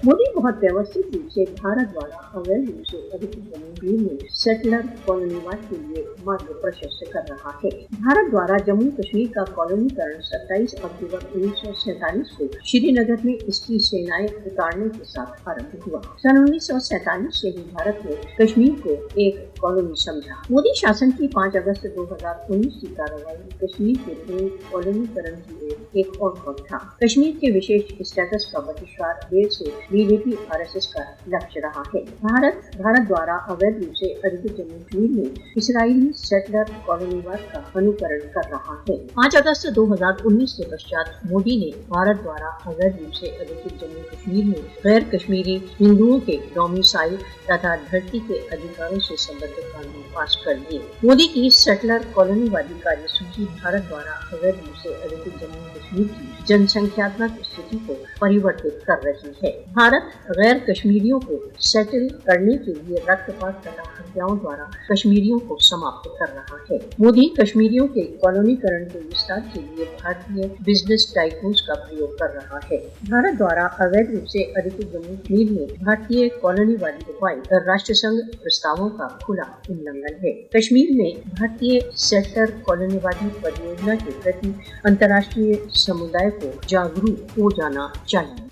मोदी बहुत व्यवस्थित रूप से भारत द्वारा अवैध रूप से अधिकृत जमीन में सेटलर कॉलोनीवाद के लिए मार्ग प्रशस्त कर रहा है। भारत द्वारा जम्मू कश्मीर का कॉलोनीकरण 27 अक्टूबर 1947 को श्रीनगर में इसकी सेनाएं उतारने के साथ आरंभ हुआ। सन 1947 से ही भारत ने कश्मीर को एक कॉलोनी समझा। मोदी शासन की 5 अगस्त 2019 की कार्रवाई कश्मीर के पूर्ण कॉलोनीकरण की एक और पग था। कश्मीर के विशेष स्टेटस का बहिष्कार देर से बीजेपी आरएसएस का लक्ष्य रहा है। भारत द्वारा अवैध रूप से अधिकृत जम्मू कश्मीर में इसराइली सेटलर कॉलोनीवाद का अनुकरण कर रहा है। 5 अगस्त 2019 के पश्चात मोदी ने भारत द्वारा अवैध रूप से अधिकृत जम्मू कश्मीर में गैर कश्मीरी हिंदुओं के डोमिसाइल तथा धरती के अधिकारों से संबंधित कानून पास कर दिए। मोदी की सेटलर कॉलोनीवादी कार्यसूची भारत द्वारा अवैध रूप से अधिकृत जम्मू कश्मीर की जनसंख्यात्मक स्थिति को परिवर्तित कर रही है। भारत गैर कश्मीरियों को सेटल करने के लिए रक्तपात तथा हत्याओं द्वारा कश्मीरियों को समाप्त कर रहा है। मोदी कश्मीरियों के कॉलोनीकरण के विस्तार के लिए भारतीय बिजनेस टाइकून्स का प्रयोग कर रहा है। भारत द्वारा अवैध रूप से अधिकृत जम्मू कश्मीर में भारतीय कॉलोनीवादी उपाय और राष्ट्र संघ प्रस्तावों का खुला उल्लंघन है। कश्मीर में भारतीय सेटलर कॉलोनीवादी परियोजना के प्रति अंतर्राष्ट्रीय समुदाय को जागरूक हो जाना चाहिए।